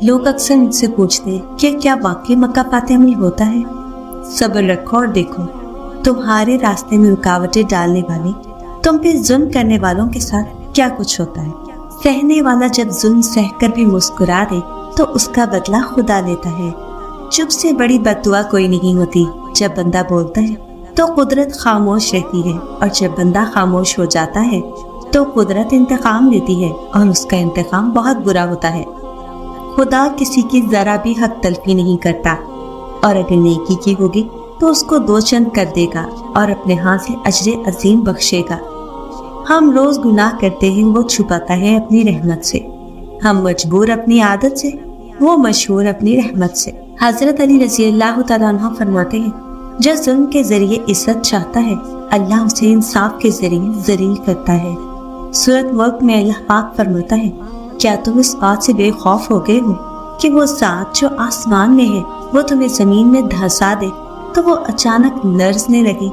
लोग अक्सर मुझसे पूछते हैं कि क्या वाकई मक्का फातिहा में होता है। सब्र रखो और देखो, तुम्हारे रास्ते में रुकावटें डालने वाले, तुम पे जुल्म करने वालों के साथ क्या कुछ होता है। सहने वाला जब जुल्म सहकर भी मुस्कुरा दे तो उसका बदला खुदा लेता है। चुप से बड़ी बद्दुआ कोई नहीं होती। जब बंदा बोलता है तो कुदरत खामोश रहती है, और जब बंदा खामोश हो जाता है तो कुदरत इंतकाम लेती है, और उसका इंतकाम बहुत बुरा होता है। खुदा किसी की जरा भी हक तलफी नहीं करता, और अगर नेकी की होगी तो उसको दो चंद कर देगा और अपने हाथ से अजरे अजीम बख्शेगा। हम रोज गुनाह करते हैं, वो छुपाता है अपनी रहमत से। हम मजबूर अपनी आदत से, वो मशहूर अपनी रहमत से। हजरत अली रज़ी अल्लाह तआला अन्हु फरमाते हैं, जो जुल्म के जरिए इज्जत चाहता है अल्लाह उसे इंसाफ के जरिए जलील करता है। सूरत मुल्क में अल्लाह पाक फरमाता है, क्या तुम इस बात से बेखौफ हो गए हो कि वो ज़ात जो आसमान में है वो तुम्हें जमीन में धंसा दे तो वो अचानक लर्जने लगी।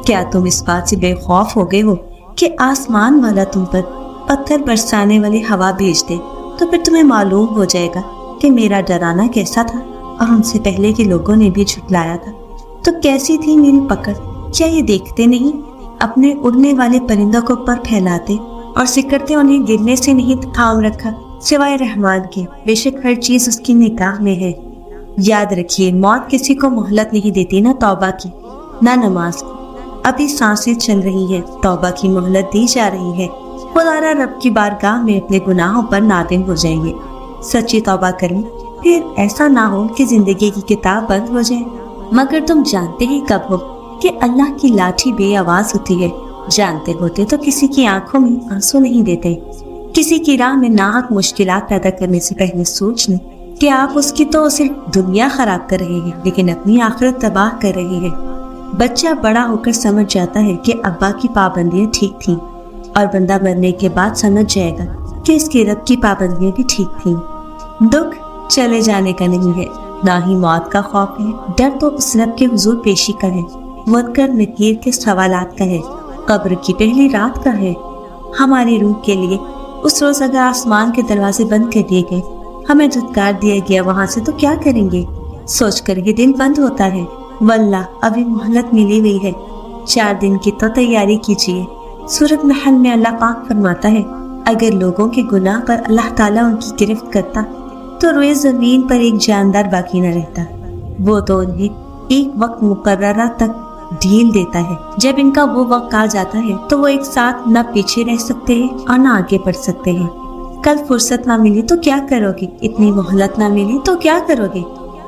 क्या तुम इस बात से बेखौफ हो गए हो कि आसमान वाला तुम पर पत्थर बरसाने वाली हवा भेज दे तो फिर तुम्हें मालूम हो जाएगा कि मेरा डराना कैसा था, और उनसे पहले के लोगों ने भी झुठलाया था। तो कैसी थी मेरी पकड़, क्या ये देखते नहीं? अपने उड़ने वाले परिंदों को पर फैलाते और सिकड़ते उन्हें गिरने से नहीं थाम रखा, सिवाय रहमान के। बेशक हर चीज उसकी निगाह में है। याद रखिए, मौत किसी को मोहलत नहीं देती, ना तौबा की ना नमाज की। अभी सांसें चल रही है, तौबा की मोहलत दी जा रही है। खुदारा रब की बारगाह में अपने गुनाहों पर नादिम हो जाएंगे। सच्ची तौबा करें, फिर ऐसा ना हो कि जिंदगी की किताब बंद हो जाए। मगर तुम जानते ही कब हो कि अल्लाह की लाठी बेआवाज होती है। जानते होते तो किसी की आंखों में आंसू नहीं देते। किसी की राह में नाहक मुश्किलात पैदा करने से पहले सोच लें कि आप उसकी तो सिर्फ दुनिया खराब कर रहे हैं, लेकिन अपनी आखिरत तबाह कर रहे हैं। बच्चा बड़ा होकर समझ जाता है कि अब्बा की पाबंदियां ठीक थीं, और बंदा मरने के बाद समझ जाएगा कि इसके रब की पाबंदियां भी ठीक थीं। दुख चले जाने का नहीं है, ना ही मौत का खौफ है। डर तो उस रब के हुजूर पेशी का है, मुनकर नकीर के सवालात का है, कब्र की पहली रात का है। हमारी रूह के लिए उस रोज अगर आसमान के दरवाजे बंद कर दिए गए, हमें धुतकार दिया गया वहां से, तो क्या करेंगे? सोच कर ये दिल बंद होता है। वल्लाह अभी मोहलत मिली हुई है, 4 दिन की तो तैयारी कीजिए। सूरत नहल में अल्लाह पाक फरमाता है, अगर लोगों के गुनाह पर अल्लाह ताला उनकी गिरफ्त करता तो रोए जमीन पर एक जानदार बाकी न रहता। वो तो उन्हें एक वक्त मुकर्ररा तक ढील देता है। जब इनका वो वक्त आ जाता है तो वो एक साथ न पीछे रह सकते हैं और न आगे बढ़ सकते हैं। कल फुर्सत ना मिली तो क्या करोगे? इतनी मोहलत ना मिली तो क्या करोगे?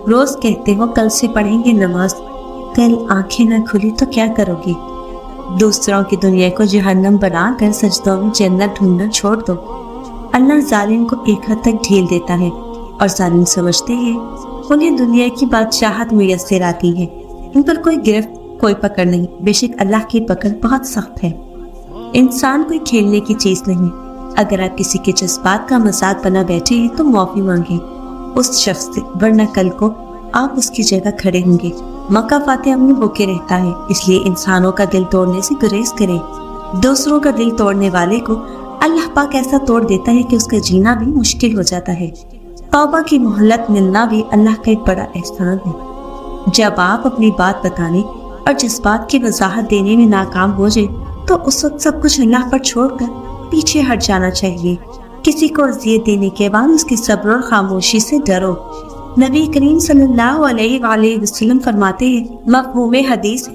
रोज कहते हो कल से पढ़ेंगे नमाज, कल आंखें न खुली तो क्या करोगे? दूसरों की दुनिया को जहन्नम बनाकर सजदों में जन्नत ढूंढना छोड़ दो। अल्लाह जालिम को एक हद तक ढील देता है, और जालिम समझते हैं उन्हें दुनिया की बादशाहत मुयस्सर आती है। इन पर कोई गिरफ्त, कोई पकड़ नहीं। बेशक अल्लाह की पकड़ बहुत सख्त है। इंसान कोई खेलने की चीज नहीं। अगर आप किसी के जज्बात का मजाक बना बैठे हैं तो माफी मांगे उस शख्स से, वरना कल को आप उसकी जगह खड़े होंगे। मक्का फातिहा में होके रहता है, इसलिए इंसानों का दिल तोड़ने से गुरेज करें। दूसरों का दिल तोड़ने वाले को अल्लाह पाक ऐसा तोड़ देता है कि उसका जीना भी मुश्किल हो जाता है। तौबा की मोहलत मिलना भी अल्लाह का एक बड़ा एहसान है। जब आप अपनी बात बताने और जज्बात की वजाहत देने में नाकाम हो जाए तो उस वक्त सब कुछ अल्लाह पर छोड़कर पीछे हट जाना चाहिए। किसी को अज़ियत देने के बाद उसकी सब्र और खामोशी से डरो। नबी करीम सल्लल्लाहु अलैहि वसल्लम फरमाते हैं, मफ़हूमे हदीस है,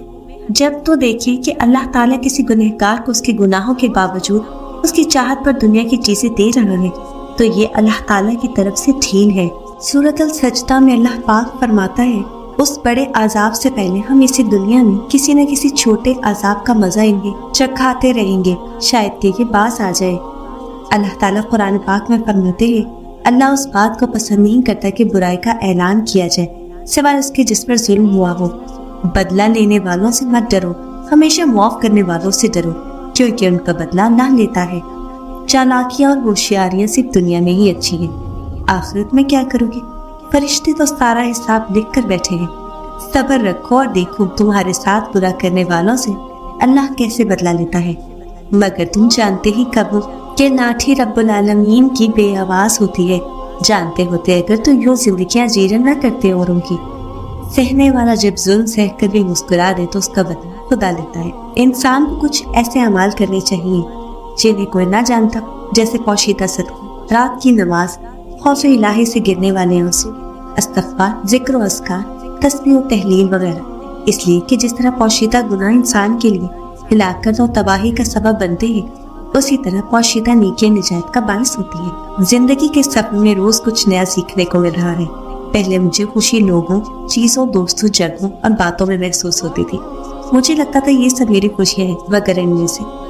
जब तो देखिए कि अल्लाह ताला किसी गुनहगार को उसके गुनाहों के बावजूद उसकी चाहत पर दुनिया की चीजें दे रहा है तो ये अल्लाह ताला की तरफ से ढील है। सूरत अल सजदा में अल्लाह पाक फरमाता है, उस बड़े अजाब से पहले हम इसी दुनिया में किसी न किसी छोटे अजाब का मजा इन्हें चखाते रहेंगे, शायद कि ये बास आ जाए। अल्लाह ताला कुरान पाक में फरमाते हैं, अल्लाह उस बात को पसंद नहीं करता कि बुराई का ऐलान किया जाए सिवाय उसके जिस पर जुल्म हुआ हो। बदला लेने वालों से मत डरो, हमेशा माफ करने वालों से डरो, क्योंकि उनका बदला ना लेता है। चालाकियां और होशियारियां सिर्फ दुनिया में ही अच्छी हैं, आखिरत में क्या करोगे? फरिश्ते तो सारा हिसाब लिख कर बैठे हैं। सब्र रखो और देखो तुम्हारे साथ बुरा करने वालों से अल्लाह कैसे बदला लेता है। मगर तुम जानते ही कब हो कि लाठी रब्बुल आलमीन की बेआवाज होती है, جانتے ہوتے اگر تو یوں زندگیاں جیرن نہ کرتے اوروں کی۔ سہنے والا جب ظلم سہ کر بھی مسکرا دے تو اس کا بدلہ خدا لیتا ہے۔ انسان کو کچھ ایسے اعمال کرنے چاہیے جنہیں کوئی نہ جانتا، جیسے پوشیدہ صدقہ، رات کی نماز، خوف الہی سے گرنے والے آنسو، استغفار، ذکر و اذکار، تسبیح و تحلیل وغیرہ، اس لیے کہ جس طرح پوشیدہ گناہ انسان کے لیے ہلاکت اور تباہی کا سبب بنتے ہیں، اسی طرح پوشیدہ نیکیاں نجات کا باعث ہوتی ہیں۔ زندگی کے سفر میں روز کچھ نیا سیکھنے کو مل رہا ہے۔ پہلے مجھے خوشی لوگوں، چیزوں، دوستوں، جگہوں اور باتوں میں محسوس ہوتی تھی۔ مجھے لگتا تھا یہ سب میری خوشیاں ہیں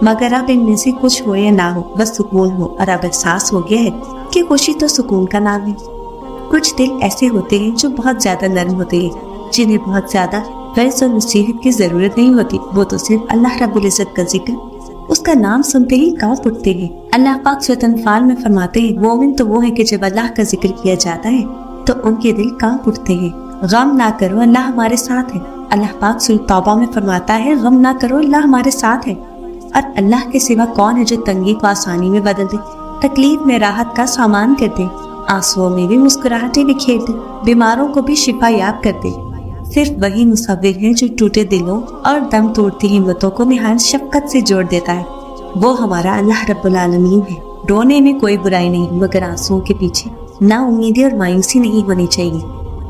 مگر اب ان میں سے کچھ ہو یا نہ ہو، بس سکون ہو، اور اب احساس ہو گیا ہے کہ خوشی تو سکون کا نام ہے۔ کچھ دل ایسے ہوتے ہیں جو بہت زیادہ نرم ہوتے ہیں، جنہیں بہت زیادہ وعظ اور نصیحت کی ضرورت نہیں ہوتی، وہ تو صرف اللہ رب العزت کا ذکر، اس کا نام سنتے ہی کانپ اٹھتے ہیں۔ اللہ پاک سورۃ انفال میں فرماتے ہیں، مومن تو وہ ہے کہ جب اللہ کا ذکر کیا جاتا ہے تو ان کے دل کانپ اٹھتے ہیں۔ غم نہ کرو، اللہ ہمارے ساتھ ہے۔ اللہ پاک سورۃ توبہ میں فرماتا ہے، غم نہ کرو، اللہ ہمارے ساتھ ہے۔ اور اللہ کے سوا کون ہے جو تنگی کو آسانی میں بدل دے، تکلیف میں راحت کا سامان کر دے، آنسوؤں میں بھی مسکراہٹیں بکھیر دے، بیماروں کو بھی شفا یاب کر دے۔ صرف وہی مصور ہے جو ٹوٹے دلوں اور دم توڑتی ہمتوں کو نہایت شفقت سے جوڑ دیتا ہے۔ وہ ہمارا اللہ رب العالمین ہے۔ رونے میں کوئی برائی نہیں، مگر آنسوؤں کے پیچھے نا امیدی اور مایوسی نہیں ہونی چاہیے،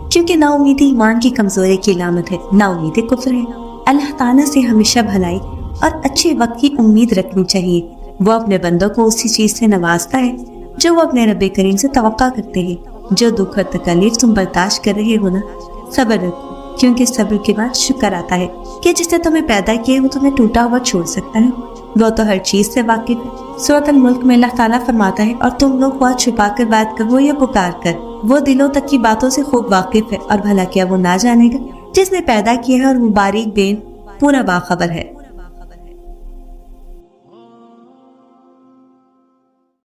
کیونکہ نا امیدی ایمان کی کمزوری کی علامت ہے، نا امیدی کفر ہے۔ اللہ تعالیٰ سے ہمیشہ بھلائی اور اچھے وقت کی امید رکھنی چاہیے۔ وہ اپنے بندوں کو اسی چیز سے نوازتا ہے جو وہ اپنے رب کریم سے توقع کرتے ہیں۔ جو دکھ اور تکلیف تم برداشت کر رہے ہو نا، صبر رکھو، کیونکہ صبر کے بعد شکر آتا ہے کہ جس نے تمہیں پیدا کیا وہ تمہیں ٹوٹا ہوا چھوڑ سکتا ہے۔ وہ تو ہر چیز سے واقف ہے۔ سورۃ الملک میں اللہ تعالیٰ فرماتا ہے، اور تم لوگ بات چھپا کر بات کرو یا پکار کر، وہ دلوں تک کی باتوں سے خوب واقف ہے، اور بھلا کیا وہ نہ جانے گا؟ جس نے پیدا کیا ہے اور وہ باریک بین پورا باخبر ہے۔